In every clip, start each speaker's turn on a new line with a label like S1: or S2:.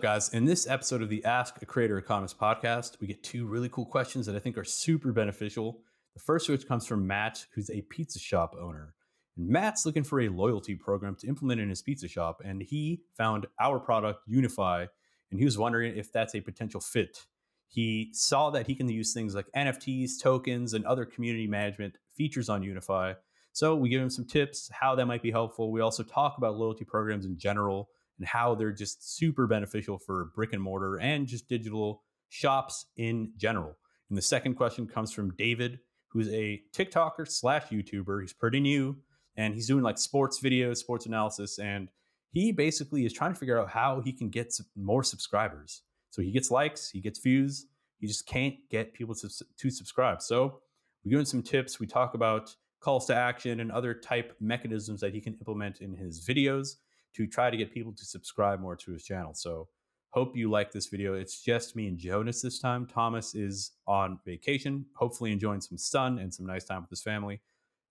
S1: Guys, in this episode of the Ask a Creator Economist podcast, we get two really cool questions that I think are super beneficial. The first of which comes from Matt, who's a pizza shop owner. And Matt's looking for a loyalty program to implement in his pizza shop, and he found our product, Unyfy, and he was wondering if that's a potential fit. He saw that he can use things like NFTs, tokens, and other community management features on Unyfy. So we give him some tips, how that might be helpful. We also talk about loyalty programs in general and how they're just super beneficial for brick and mortar and just digital shops in general. And the second question comes from David, who's a TikToker slash YouTuber. He's pretty new and he's doing like sports videos, sports analysis. And he basically is trying to figure out how he can get more subscribers. So he gets likes, he gets views. He just can't get people to subscribe. So we give him some tips. We talk about calls to action and other type mechanisms that he can implement in his videos to try to get people to subscribe more to his channel. So hope you like this video. It's just me and Jonas this time. Thomas is on vacation, hopefully enjoying some sun and some nice time with his family.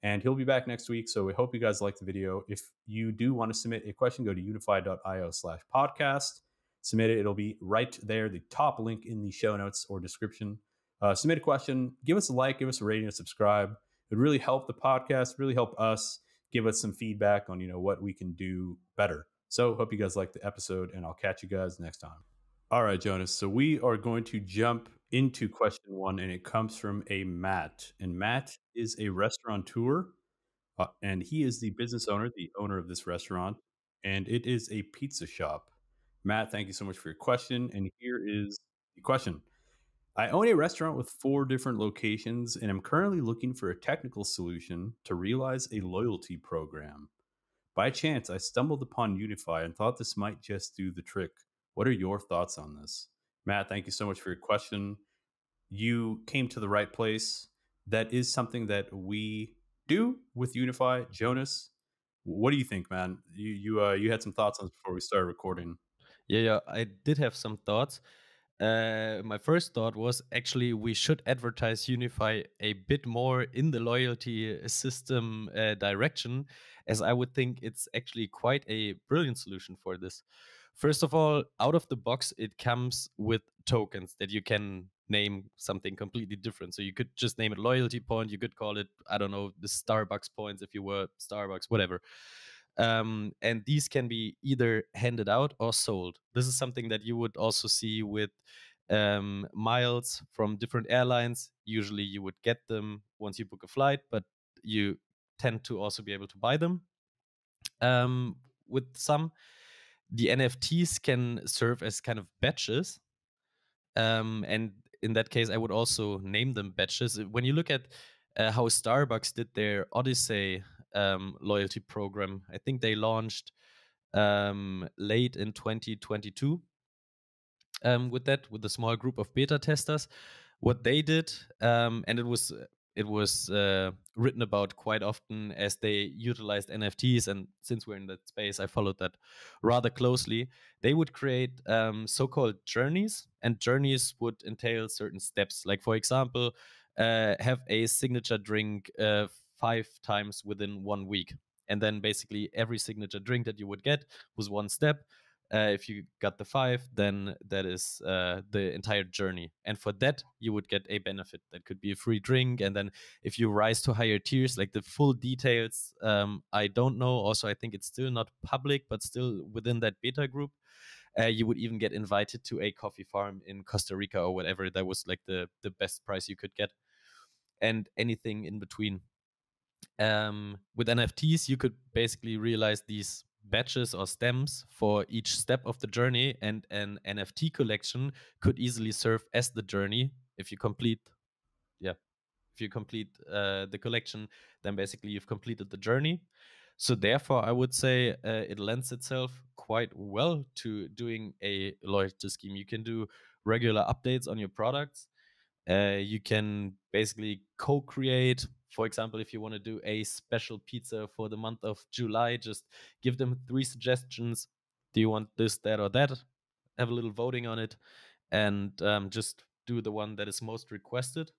S1: And he'll be back next week. So we hope you guys like the video. If you do want to submit a question, go to unyfy.io/podcast. Submit it. It'll be right there, the top link in the show notes or description. Submit a question, give us a like, give us a rating, and subscribe. It would really help the podcast, really help us, give us some feedback on, what we can do better. So hope you guys like the episode, and I'll catch you guys next time. All right, Jonas. So we are going to jump into question one, and it comes from a Matt. And Matt is a restaurateur, and he is the business owner, the owner of this restaurant, and it is a pizza shop. Matt, thank you so much for your question. And here is the question. I own a restaurant with 4 different locations, and I'm currently looking for a technical solution to realize a loyalty program. By chance, I stumbled upon Unyfy and thought this might just do the trick. What are your thoughts on this? Matt, thank you so much for your question. You came to the right place. That is something that we do with Unyfy. Jonas, what do you think, man? You had some thoughts on this before we started recording.
S2: Yeah, I did have some thoughts. My first thought was actually we should advertise Unyfy a bit more in the loyalty system direction, as I would think it's actually quite a brilliant solution for this. First of all, out of the box, it comes with tokens that you can name something completely different. So you could just name it loyalty point. You could call it, I don't know, the Starbucks points if you were Starbucks, whatever. And these can be either handed out or sold. This is something that you would also see with miles from different airlines. Usually you would get them once you book a flight, but you tend to also be able to buy them. With some, the NFTs can serve as kind of badges. And in that case, I would also name them badges. When you look at how Starbucks did their Odyssey loyalty program, I think they launched late in 2022 with a small group of beta testers. What they did, and it was written about quite often as they utilized NFTs, and since we're in that space, I followed that rather closely. They would create so-called journeys, and journeys would entail certain steps. Like, for example, have a signature drink 5 times within 1 week. And then basically every signature drink that you would get was one step. If you got the 5, then that is the entire journey. And for that, you would get a benefit. That could be a free drink. And then if you rise to higher tiers, like the full details, I don't know. Also, I think it's still not public, but still within that beta group. You would even get invited to a coffee farm in Costa Rica or whatever. That was like the best price you could get. And anything in between. With NFTs, you could basically realize these badges or stems for each step of the journey, and an NFT collection could easily serve as the journey. If you complete the collection, then basically you've completed the journey. So therefore, I would say it lends itself quite well to doing a loyalty scheme. You can do regular updates on your products. You can basically co-create. For example, if you want to do a special pizza for the month of July, just give them 3 suggestions. Do you want this, that, or that? Have a little voting on it, and just do the one that is most requested.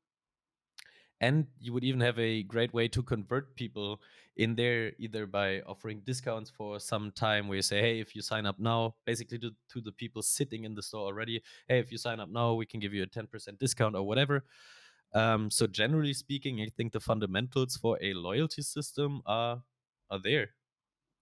S2: And you would even have a great way to convert people in there, either by offering discounts for some time where you say, hey, if you sign up now, basically to the people sitting in the store already, hey, if you sign up now, we can give you a 10% discount or whatever. So generally speaking, I think the fundamentals for a loyalty system are there.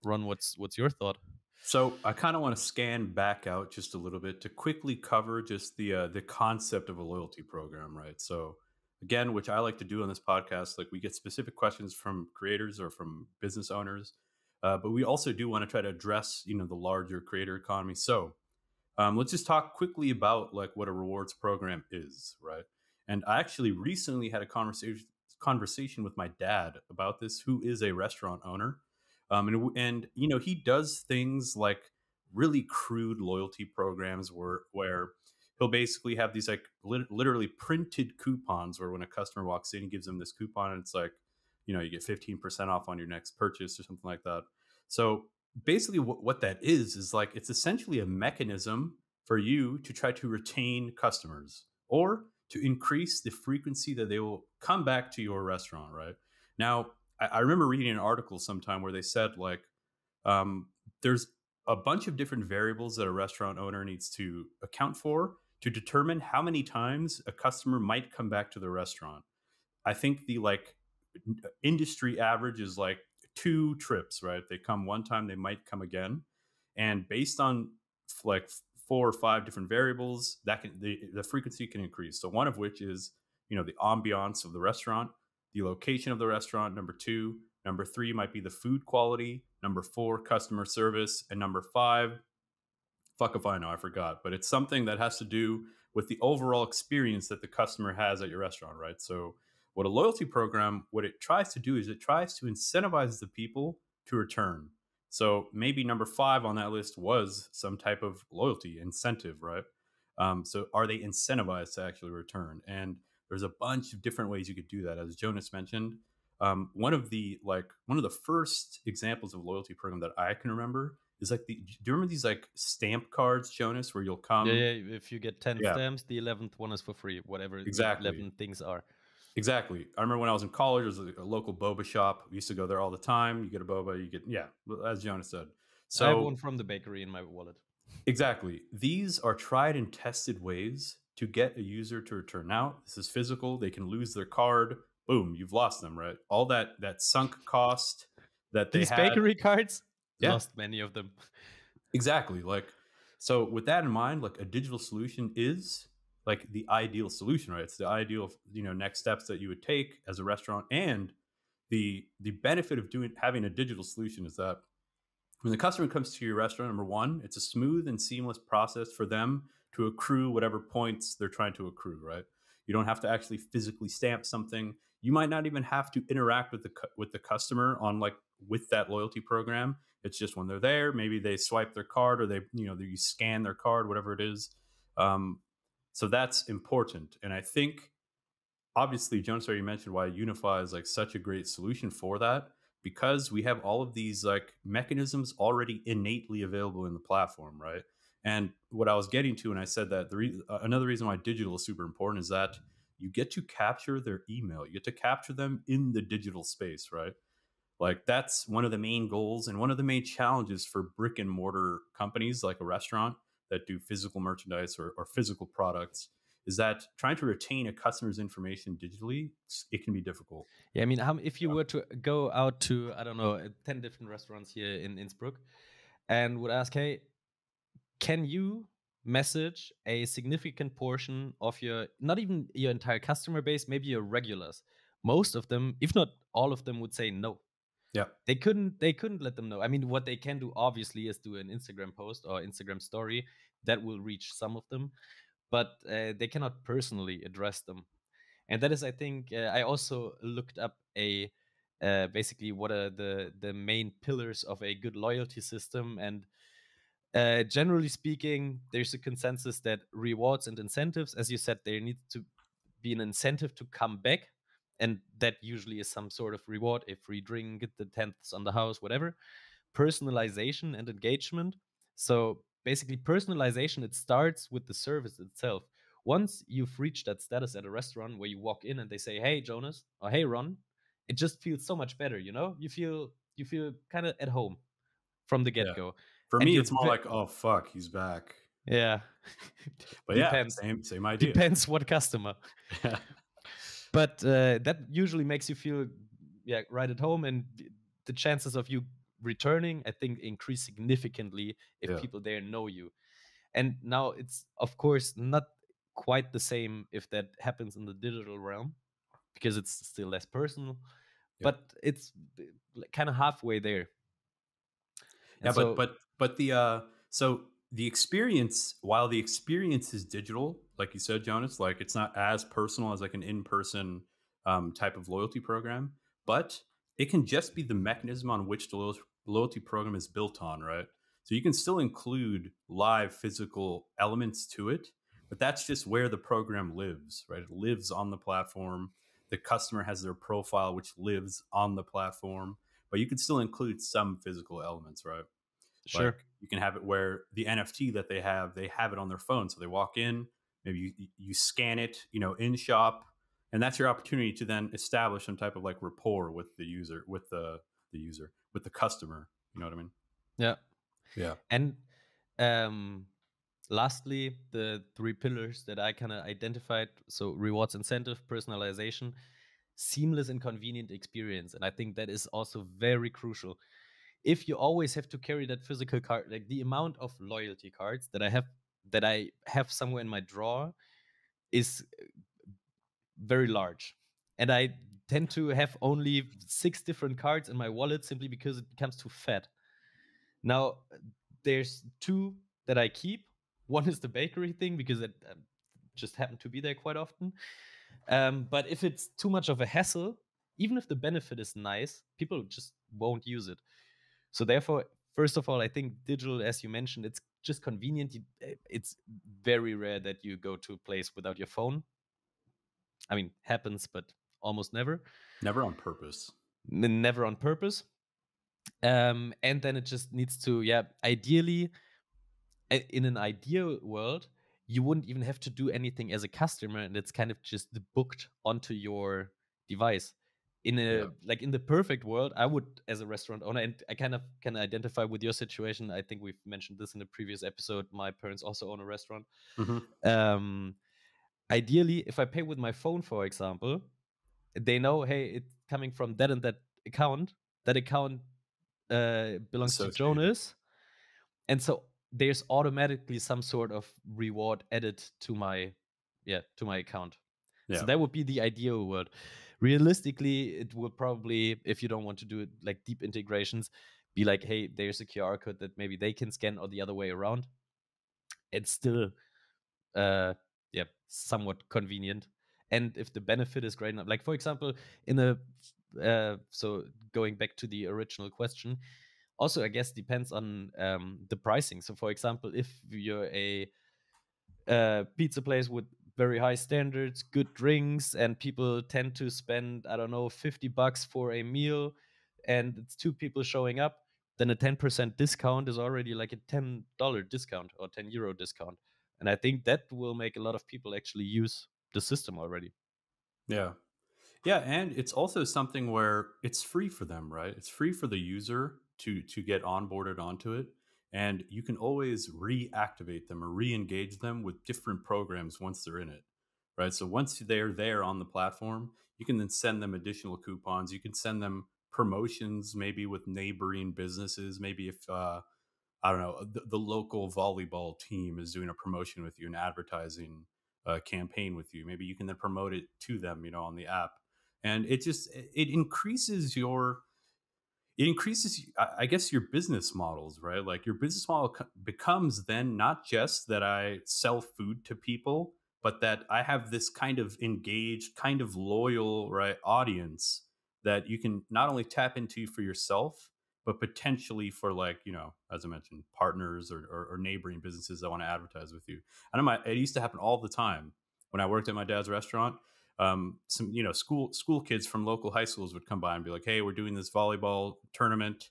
S2: Ron, what's your thought?
S1: So I kind of want to scan back out just a little bit to quickly cover just the concept of a loyalty program, right? So again, which I like to do on this podcast, like we get specific questions from creators or from business owners, but we also do want to try to address the larger creator economy. So let's just talk quickly about like what a rewards program is, right? And I actually recently had a conversation with my dad about this, who is a restaurant owner, and he does things like really crude loyalty programs where he'll basically have these like literally printed coupons where when a customer walks in, he gives them this coupon and it's like, you get 15% off on your next purchase or something like that. So basically what that is like it's essentially a mechanism for you to try to retain customers or to increase the frequency that they will come back to your restaurant, right? Now I remember reading an article sometime where they said like um, there's a bunch of different variables that a restaurant owner needs to account for to determine how many times a customer might come back to the restaurant. I think the like industry average is like 2 trips, right? They come one time, they might come again. And based on like 4 or 5 different variables, that can the frequency can increase. So one of which is, the ambiance of the restaurant, the location of the restaurant, number 2. Number 3 might be the food quality. Number 4, customer service. And number 5, fuck if I know, I forgot, but it's something that has to do with the overall experience that the customer has at your restaurant, right? So, what a loyalty program, what it tries to do is it tries to incentivize the people to return. So maybe number 5 on that list was some type of loyalty incentive, right? So are they incentivized to actually return? And there's a bunch of different ways you could do that, as Jonas mentioned. One of the first examples of loyalty program that I can remember is like do you remember these like stamp cards, Jonas, where you'll
S2: Yeah,
S1: come?
S2: yeah. If you get 10
S1: Yeah,
S2: stamps, the 11th one is for free, whatever the
S1: exactly.
S2: 11 things are.
S1: Exactly. I remember when I was in college, there was a local boba shop. We used to go there all the time. You get a boba, yeah, as Jonas said.
S2: I have
S1: So
S2: one from the bakery in my wallet.
S1: exactly. These are tried and tested ways to get a user to return. Now, this is physical. They can lose their card. Boom, you've lost them, right? All that sunk cost that they
S2: These
S1: had.
S2: bakery cards,
S1: Yeah,
S2: lost many of them.
S1: exactly. Like, so with that in mind, like a digital solution is like the ideal solution, right? It's the ideal, next steps that you would take as a restaurant. And the benefit of having a digital solution is that when the customer comes to your restaurant, number one, it's a smooth and seamless process for them to accrue whatever points they're trying to accrue, right? You don't have to actually physically stamp something. You might not even have to interact with the customer on like with that loyalty program. It's just when they're there, maybe they swipe their card or you scan their card, whatever it is. Um, so that's important, and I think obviously, Jonas already mentioned why Unyfy is like such a great solution for that, because we have all of these like mechanisms already innately available in the platform, right? And what I was getting to, and I said that another reason why digital is super important is that you get to capture their email, you get to capture them in the digital space, right? Like that's one of the main goals and one of the main challenges for brick and mortar companies like a restaurant that do physical merchandise or physical products is that trying to retain a customer's information digitally, it can be difficult.
S2: Yeah, I mean, if you were to go out to, I don't know, 10 different restaurants here in Innsbruck and would ask, hey, can you message a significant portion of your, not even your entire customer base, maybe your regulars? Most of them, if not all of them, would say no.
S1: Yeah.
S2: They couldn't let them know. I mean, what they can do obviously is do an Instagram post or Instagram story that will reach some of them, but they cannot personally address them. And that is, I think, I also looked up a basically what are the main pillars of a good loyalty system. And generally speaking, there's a consensus that rewards and incentives, as you said, there needs to be an incentive to come back, and that usually is some sort of reward, a free drink, the 10th on the house, whatever. Personalization and engagement. So basically, personalization, it starts with the service itself. Once you've reached that status at a restaurant where you walk in and they say, "Hey, Jonas," or "Hey, Ron," it just feels so much better. You feel kind of at home from the
S1: Yeah.
S2: get-go.
S1: For
S2: And
S1: me, it's more like, oh fuck, he's back.
S2: yeah.
S1: But yeah,
S2: Depends.
S1: same idea.
S2: Depends what customer.
S1: Yeah.
S2: But that usually makes you feel, yeah, right at home, and the chances of you returning, I think, increase significantly if
S1: Yeah.
S2: people there know you. And now it's of course not quite the same if that happens in the digital realm, because it's still less personal,
S1: Yeah.
S2: but it's kind of halfway there.
S1: Yeah,
S2: And so
S1: but the so the experience, while the experience is digital, like you said, Jonas, like it's not as personal as like an in-person type of loyalty program, but it can just be the mechanism on which the loyalty program is built on, right? So you can still include live physical elements to it, but that's just where the program lives, right? It lives on the platform. The customer has their profile, which lives on the platform, but you can still include some physical elements, right?
S2: sure.
S1: Like you can have it where the NFT that they have it on their phone. So they walk in, maybe you scan it, in shop, and that's your opportunity to then establish some type of like rapport with the user, with the customer. You know what I mean?
S2: Yeah.
S1: Yeah.
S2: And um lastly, the three pillars that I kind of identified, so rewards, incentive, personalization, seamless and convenient experience. And I think that is also very crucial. If you always have to carry that physical card, like the amount of loyalty cards that I have somewhere in my drawer is very large. And I tend to have only 6 different cards in my wallet simply because it becomes too fat. Now, there's 2 that I keep. One is the bakery thing because it just happened to be there quite often. But if it's too much of a hassle, even if the benefit is nice, people just won't use it. So therefore, first of all, I think digital, as you mentioned, it's just convenient. It's very rare that you go to a place without your phone. I mean, happens, but almost never.
S1: Never on purpose.
S2: Never on purpose. And then it just needs to, yeah, ideally, in an ideal world, you wouldn't even have to do anything as a customer, and it's kind of just booked onto your device. In
S1: Yeah.
S2: a like in the perfect world, I would, as a restaurant owner, and I kind of can identify with your situation. I think we've mentioned this in a previous episode. My parents also own a restaurant.
S1: Hmm.
S2: Um, Ideally, if I pay with my phone, for example, they know, hey, it's coming from that and that account. That account belongs to
S1: Associated.
S2: Jonas, and so there's automatically some sort of reward added to my account. So
S1: Yeah.
S2: that would be the ideal world. Realistically, it will probably, if you don't want to do it like deep integrations, be like, hey, there's a QR code that maybe they can scan, or the other way around. It's still uh yeah, somewhat convenient. And if the benefit is great enough, like for example, in a so going back to the original question, also I guess depends on the pricing. So for example, if you're a pizza place with very high standards, good drinks, and people tend to spend, I don't know, $50 for a meal, and it's 2 people showing up, then a 10% discount is already like a $10 discount or €10 discount. And I think that will make a lot of people actually use the system already.
S1: Yeah. Yeah, and it's also something where it's free for them, right? It's free for the user to get onboarded onto it, and you can always reactivate them or re-engage them with different programs once they're in it, right? So once they're there on the platform, you can then send them additional coupons. You can send them promotions, maybe with neighboring businesses. Maybe if I don't know, the local volleyball team is doing a promotion with you, an advertising campaign with you. Maybe you can then promote it to them, on the app, and it increases I guess your business models, right? Like your business model becomes then not just that I sell food to people, but that I have this kind of engaged, kind of loyal, right, audience that you can not only tap into for yourself, but potentially for, like, as I mentioned, partners or neighboring businesses that want to advertise with you. I know it used to happen all the time when I worked at my dad's restaurant. Some school kids from local high schools would come by and be like, hey, we're doing this volleyball tournament.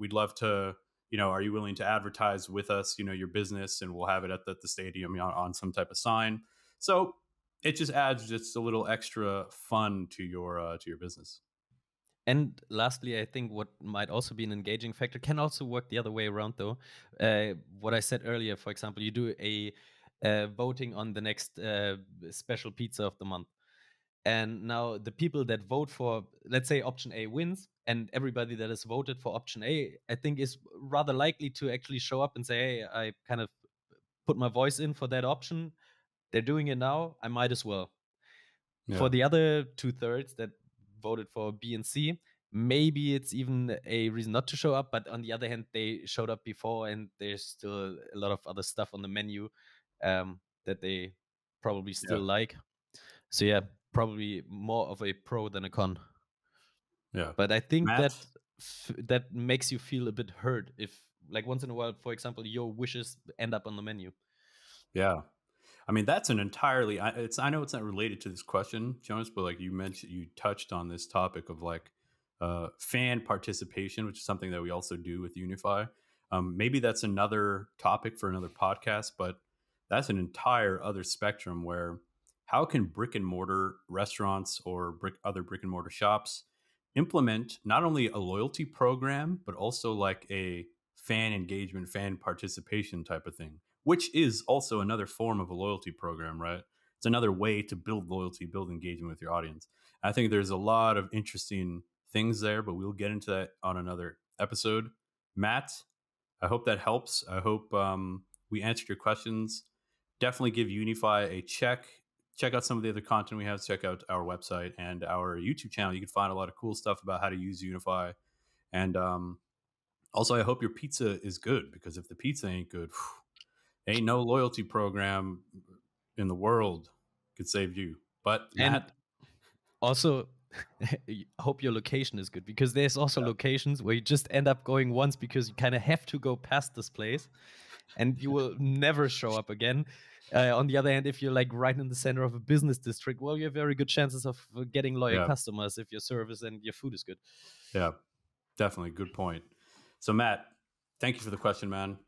S1: We'd love to are you willing to advertise with us, your business, and we'll have it at the stadium on some type of sign. So it just adds just a little extra fun to your business.
S2: And lastly, I think what might also be an engaging factor can also work the other way around, though. What I said earlier, for example, you do a voting on the next special pizza of the month. And now the people that vote for, let's say, option A wins, and everybody that has voted for option A, I think, is rather likely to actually show up and say, hey, I kind of put my voice in for that option. They're doing it now. I might as well. For
S1: Yeah.
S2: the other 2/3 that voted for B and C, maybe it's even a reason not to show up. But on the other hand, they showed up before, and there's still a lot of other stuff on the menu that they probably still
S1: Yeah.
S2: like. So yeah, probably more of a pro than a con.
S1: Yeah.
S2: But I think
S1: Matt?
S2: that that makes you feel a bit hurt if, like, once in a while, for example, your wishes end up on the menu.
S1: Yeah. I mean, that's an entirely. I know it's not related to this question, Jonas, but like you touched on this topic of like fan participation, which is something that we also do with Unyfy. Maybe that's another topic for another podcast, but that's an entire other spectrum where how can brick and mortar restaurants or other brick and mortar shops implement not only a loyalty program but also like a fan engagement, fan participation type of thing, which is also another form of a loyalty program, right? It's another way to build loyalty, build engagement with your audience. I think there's a lot of interesting things there, but we'll get into that on another episode. Matt, I hope that helps. I hope we answered your questions. Definitely give Unyfy a check. Check out some of the other content we have. Check out our website and our YouTube channel. You can find a lot of cool stuff about how to use Unyfy. And also, I hope your pizza is good, because if the pizza ain't good, ain't no loyalty program in the world could save you. But
S2: And
S1: Matt,
S2: also, I hope your location is good, because there's also locations where you just end up going once because you kind of have to go past this place and you will never show up again. On the other hand, if you're like right in the center of a business district, well, you have very good chances of getting loyal
S1: yeah,
S2: customers if your service and your food is good.
S1: yeah, definitely good point. So Matt, thank you for the question, man.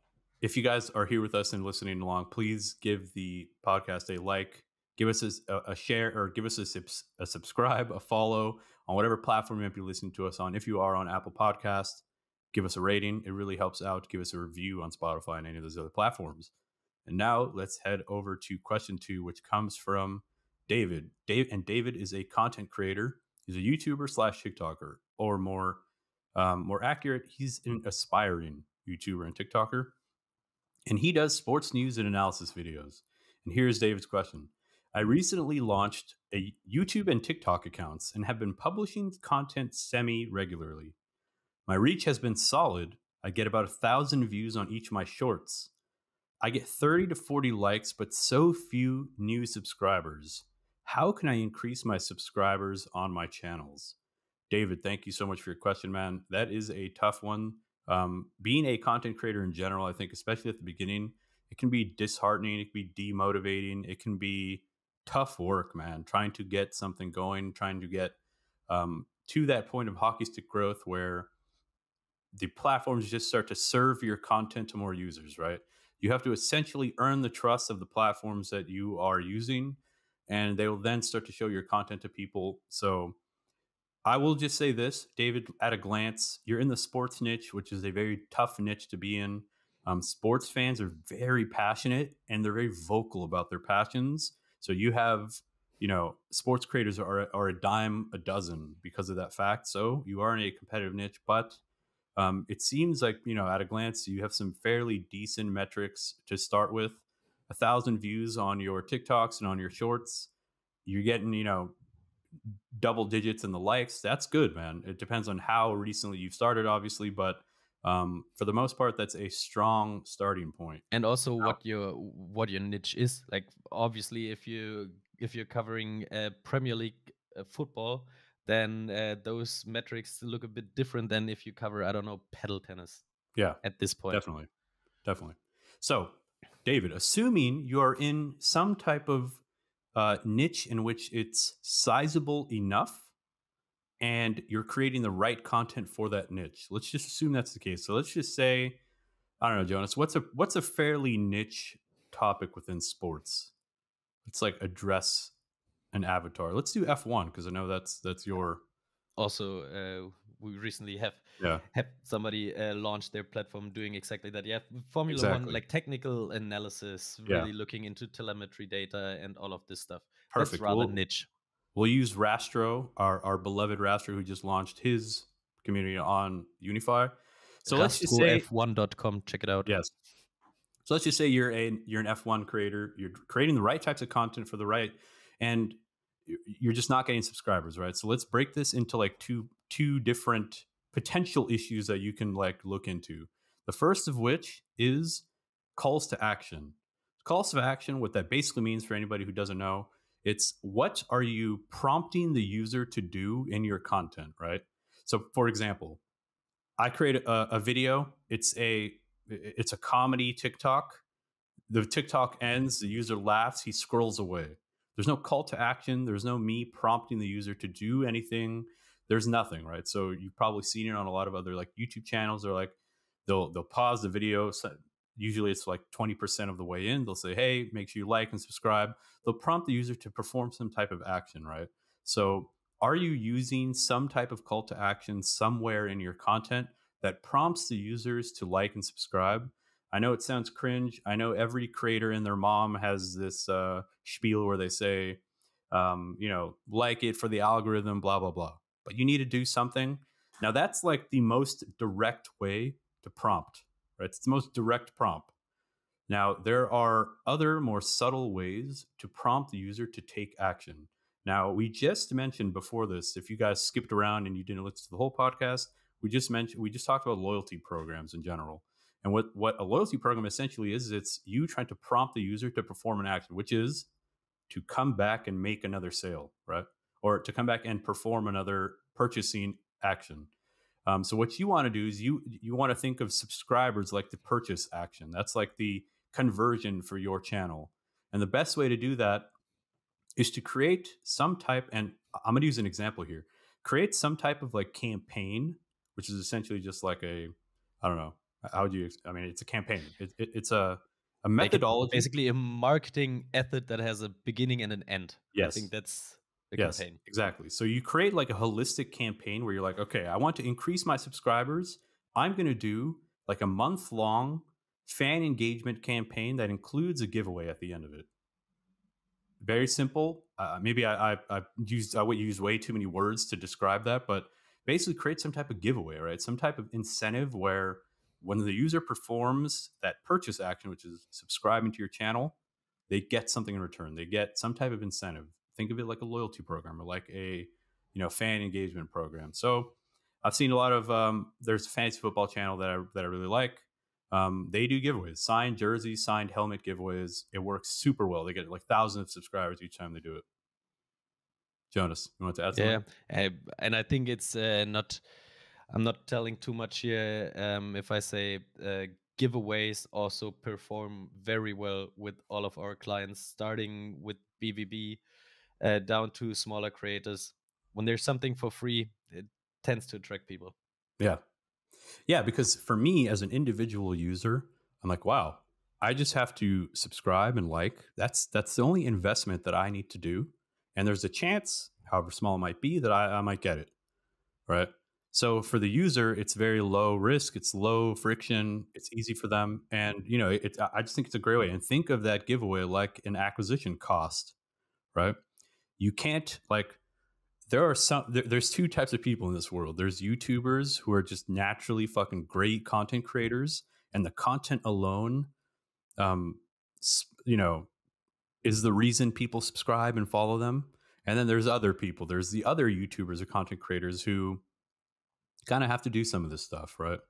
S1: If you guys are here with us and listening along, please give the podcast a like, give us a share, or give us a subscribe, a follow on whatever platform you might be listening to us on. If you are on Apple Podcast, give us a rating. It really helps out. Give us a review on Spotify and any of those other platforms. And now let's head over to question 2, which comes from David. David is a content creator. He's a YouTuber slash TikToker, or more accurate, he's an aspiring YouTuber and TikToker, and he does sports news and analysis videos. And here's David's question. I recently launched a YouTube and TikTok accounts and have been publishing content semi-regularly. My reach has been solid. I get about 1,000 views on each of my shorts. I get 30 to 40 likes, but so few new subscribers. How can I increase my subscribers on my channels? David, thank you so much for your question, man. That is a tough one. Being a content creator in general, I think, especially at the beginning, it can be disheartening. It can be demotivating. It can be tough work, man. Trying to get something going, trying to get to that point of hockey stick growth where the platforms just start to serve your content to more users, right? You have to essentially earn the trust of the platforms that you are using, and they will then start to show your content to people. So I will just say this, David, at a glance, you're in the sports niche, which is a very tough niche to be in. Sports fans are very passionate and they're very vocal about their passions. So you have, sports creators are a dime a dozen because of that fact. So you are in a competitive niche, but it seems like, at a glance, you have some fairly decent metrics to start with. 1,000 views on your TikToks and on your shorts. You're getting, double digits in the likes. That's good, man. It depends on how recently you've started, obviously, but for the most part, that's a strong starting point.
S2: And also
S1: Now,
S2: what your niche is. Like, obviously, if you're covering Premier League football, then those metrics look a bit different than if you cover, I don't know, pedal tennis
S1: yeah,
S2: at this point.
S1: definitely. So, David, assuming you are in some type of niche in which it's sizable enough and you're creating the right content for that niche. Let's just assume that's the case. So let's just say I don't know, Jonas. What's a fairly niche topic within sports? Let's like address an avatar. Let's do F1 because I know that's your
S2: Also, we recently
S1: yeah,
S2: have somebody launch their platform doing exactly that. Yeah, Formula One,
S1: exactly.
S2: like technical analysis,
S1: Yeah,
S2: really looking into telemetry data and all of this stuff. That's
S1: perfect.
S2: rather niche.
S1: We'll use Rastro, our beloved Rastro, who just launched his community on Unyfy. So let's just say
S2: RastroF1.com, check it out.
S1: yes. So let's just say you're an F1 creator. You're creating the right types of content for the right, and you're just not getting subscribers, right? So let's break this into like two different potential issues that you can like look into. The first of which is calls to action. Calls to action, what that basically means for anybody who doesn't know, it's what are you prompting the user to do in your content, right? So for example, I create a video. It's a comedy TikTok. The TikTok ends, the user laughs, he scrolls away. There's no call to action. There's no me prompting the user to do anything. There's nothing, right? So you've probably seen it on a lot of other like YouTube channels. They're like they'll pause the video. So usually it's like 20% of the way in. They'll say, "Hey, make sure you like and subscribe." They'll prompt the user to perform some type of action, right? So are you using some type of call to action somewhere in your content that prompts the users to like and subscribe? I know it sounds cringe. I know every creator and their mom has this spiel where they say, like it for the algorithm, blah, blah, blah. But you need to do something. Now, that's like the most direct way to prompt, right? It's the most direct prompt. Now, there are other more subtle ways to prompt the user to take action. Now, we just mentioned before this, if you guys skipped around and you didn't listen to the whole podcast, we just talked about loyalty programs in general. And what a loyalty program essentially is, it's you trying to prompt the user to perform an action, which is to come back and make another sale, right? Or to come back and perform another purchasing action. So what you want to do is you want to think of subscribers like the purchase action. That's like the conversion for your channel. And the best way to do that is to create some type, and I'm going to use an example here. Create some type of like campaign, which is essentially just like I don't know, how would you? I mean, it's a campaign. It's a
S2: Like it's
S1: methodology.
S2: basically a marketing effort that has a beginning and an end. I think
S1: Yes,
S2: that's the
S1: yes,
S2: campaign.
S1: exactly. So you create like a holistic campaign where you're like, okay, I want to increase my subscribers. I'm going to do like a month long fan engagement campaign that includes a giveaway at the end of it. Very simple. Maybe I would use way too many words to describe that, but basically create some type of giveaway, right? Some type of incentive where when the user performs that purchase action, which is subscribing to your channel, they get something in return. They get some type of incentive. Think of it like a loyalty program or like a fan engagement program. So I've seen a lot of there's a fantasy football channel that I really like. They do giveaways, signed jerseys, signed helmet giveaways. It works super well. They get like thousands of subscribers each time they do it. Jonas, you want to add
S2: Yeah,
S1: something?
S2: and I think it's not. I'm not telling too much here if I say giveaways also perform very well with all of our clients, starting with BVB down to smaller creators. When there's something for free, it tends to attract people.
S1: Yeah. Yeah, because for me as an individual user, I'm like, wow, I just have to subscribe and like. That's the only investment that I need to do. And there's a chance, however small it might be, that I might get it. Right. So for the user, it's very low risk, it's low friction, it's easy for them. And I just think it's a great way. And think of that giveaway like an acquisition cost, right? You can't like there's two types of people in this world. There's YouTubers who are just naturally fucking great content creators, and the content alone, um, you know, is the reason people subscribe and follow them. And then there's other people. There's the other YouTubers or content creators who kind of have to do some of this stuff, right?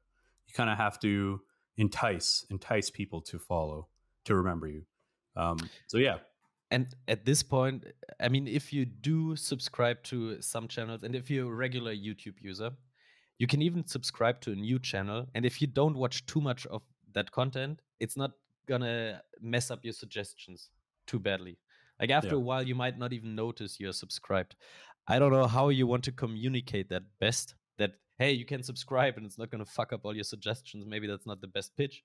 S1: You kind of have to entice people to follow, to remember you. So yeah,
S2: And at this point, I mean, if you do subscribe to some channels, and if you're a regular YouTube user, you can even subscribe to a new channel. And if you don't watch too much of that content, it's not gonna mess up your suggestions too badly. Like after
S1: yeah.
S2: a while, you might not even notice you're subscribed. I don't know how you want to communicate that best. That hey, you can subscribe and it's not going to fuck up all your suggestions. Maybe that's not the best pitch,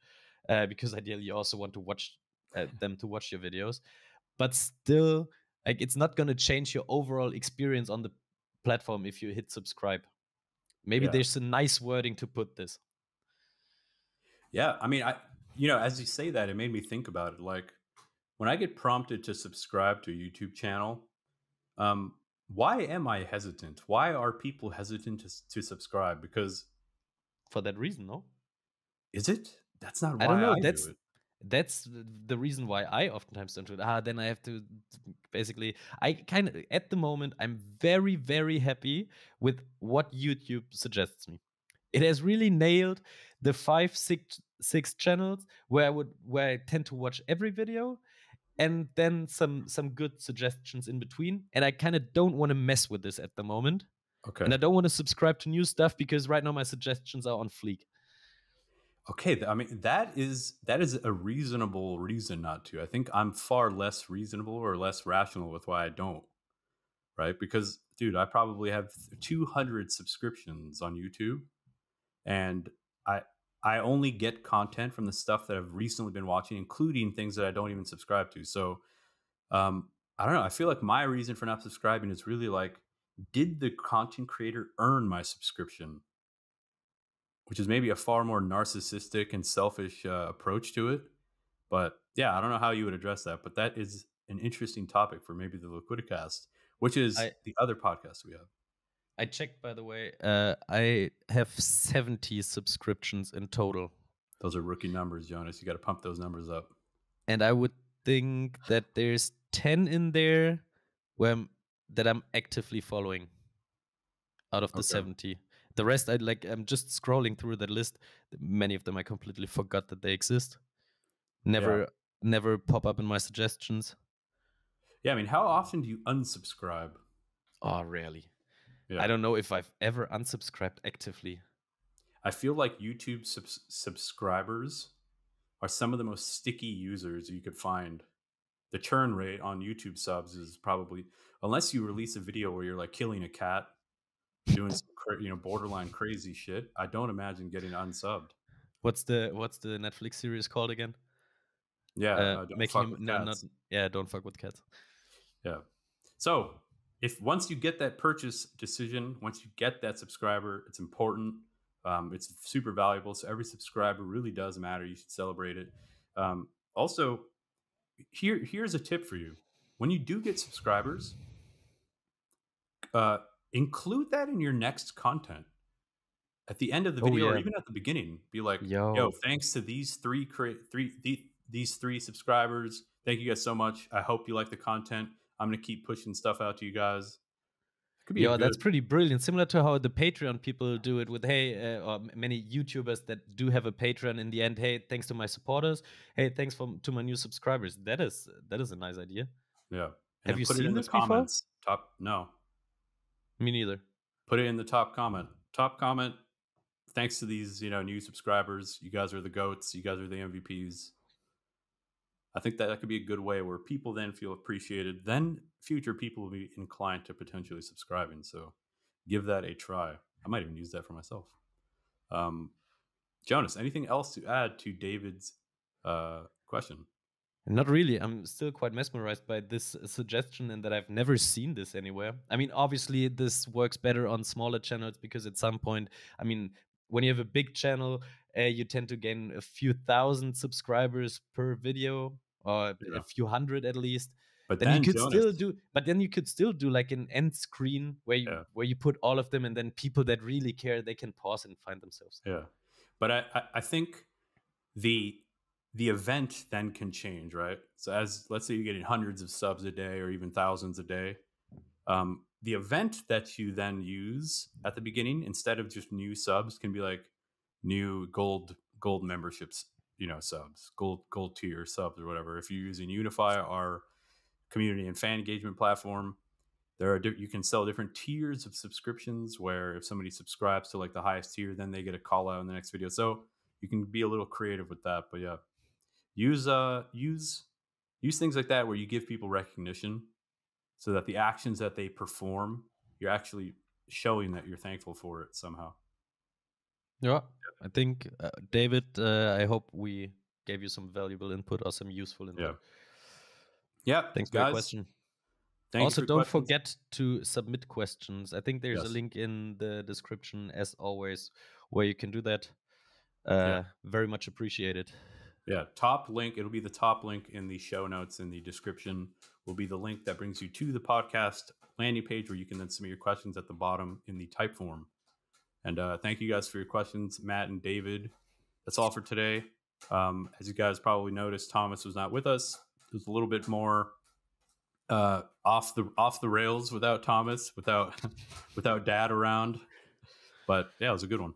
S2: because ideally you also want to watch them to watch your videos. But still, like, it's not going to change your overall experience on the platform if you hit subscribe. Maybe
S1: Yeah.
S2: there's a nice wording to put this.
S1: Yeah. I mean, as you say that, it made me think about it. Like when I get prompted to subscribe to a YouTube channel, um, why am I hesitant? Why are people hesitant to subscribe? Because
S2: For that reason, no?
S1: is it? That's not
S2: I don't
S1: why
S2: know.
S1: I do it.
S2: That's the reason why I oftentimes don't do it. Then I have to basically. I kind of at the moment I'm very very happy with what YouTube suggests me. It has really nailed the six channels where I tend to watch every video, and then some good suggestions in between. And I kind of don't want to mess with this at the moment,
S1: Okay.
S2: and I don't want to subscribe to new stuff because right now my suggestions are on fleek.
S1: Okay, I mean that is a reasonable reason not to. I think I'm far less reasonable or less rational with why I don't, right? Because dude, I probably have 200 subscriptions on YouTube, and I I only get content from the stuff that I've recently been watching, including things that I don't even subscribe to. So, I don't know. I feel like my reason for not subscribing is really like, did the content creator earn my subscription? Which is maybe a far more narcissistic and selfish approach to it. But yeah, I don't know how you would address that, but that is an interesting topic for maybe the Liquidicast, which is
S2: I
S1: the other podcast we have.
S2: I checked, by the way. I have 70 subscriptions in total,
S1: Those are rookie numbers, Jonas. You got to pump those numbers up.
S2: and I would think that there's 10 in there that I'm actively following out of the
S1: Okay.
S2: 70. The rest, I'm just scrolling through that list. Many of them I completely forgot that they exist.
S1: Yeah.
S2: Never pop up in my suggestions.
S1: Yeah. I mean, how often do you unsubscribe?
S2: Oh, rarely.
S1: Yeah.
S2: I don't know if I've ever unsubscribed actively.
S1: I feel like YouTube subscribers are some of the most sticky users you could find. The churn rate on YouTube subs is probably, unless you release a video where you're like killing a cat, doing some borderline crazy shit, I don't imagine getting unsubbed.
S2: What's the Netflix series called again?
S1: Yeah, don't
S2: Making
S1: fuck
S2: him
S1: with
S2: no, not
S1: cats.
S2: yeah. Don't fuck with cats.
S1: Yeah. So if once you get that purchase decision, once you get that subscriber, it's important. It's super valuable. So every subscriber really does matter. You should celebrate it. Also, here's a tip for you: when you do get subscribers, uh, include that in your next content. At the end of the
S2: Oh
S1: video, or
S2: yeah,
S1: even at the beginning, be like, "Yo,
S2: yo,
S1: thanks to these three subscribers. Thank you guys so much. I hope you like the content. I'm gonna keep pushing stuff out to you guys." It could be a
S2: yo.
S1: good,
S2: That's pretty brilliant. Similar to how the Patreon people do it with or many YouTubers that do have a Patreon. In the end, hey, thanks to my supporters. Hey, thanks to my new subscribers. That is a nice idea.
S1: yeah. And
S2: Have
S1: then
S2: you
S1: put it
S2: seen
S1: in the
S2: this before?
S1: comments. Top no,
S2: Me neither.
S1: put it in the top comment. Top comment. Thanks to these new subscribers. You guys are the goats. You guys are the MVPs. I think that could be a good way where people then feel appreciated. Then future people will be inclined to potentially subscribing. So give that a try. I might even use that for myself. Um, Jonas, anything else to add to David's question?
S2: Not really. I'm still quite mesmerized by this suggestion and that I've never seen this anywhere. I mean, obviously, this works better on smaller channels because at some point, I mean, when you have a big channel, you tend to gain a few thousand subscribers per video or a
S1: Yeah.
S2: few hundred at least.
S1: But
S2: Then you
S1: then
S2: could
S1: Jonas,
S2: still do, but then you could still do like an end screen
S1: yeah,
S2: where you put all of them, and then people that really care they can pause and find themselves.
S1: yeah. But I think the the event then can change, right? So as let's say you're getting hundreds of subs a day or even thousands a day, the event that you then use at the beginning instead of just new subs can be like new gold memberships, subs, gold tier subs or whatever. If you're using Unyfy, our community and fan engagement platform, you can sell different tiers of subscriptions where if somebody subscribes to like the highest tier, then they get a call out in the next video. So you can be a little creative with that. But yeah, use things like that where you give people recognition so that the actions that they perform, you're actually showing that you're thankful for it somehow.
S2: Yeah, I think David, I hope we gave you some valuable input or some useful input.
S1: Yeah,
S2: Thanks for your
S1: guys.
S2: question.
S1: Thank
S2: Also,
S1: you for
S2: don't
S1: questions.
S2: forget to submit questions. I think there's a
S1: Yes.
S2: link in the description, as always, where you can do that.
S1: Yeah.
S2: Very much appreciated.
S1: Yeah, top link. It'll be the top link in the show notes in the description. Will be the link that brings you to the podcast landing page where you can then submit your questions at the bottom in the type form. And thank you guys for your questions, Matt and David. That's all for today. As you guys probably noticed, Thomas was not with us. It was a little bit more off the rails without Thomas, without Dad around. But yeah, it was a good one.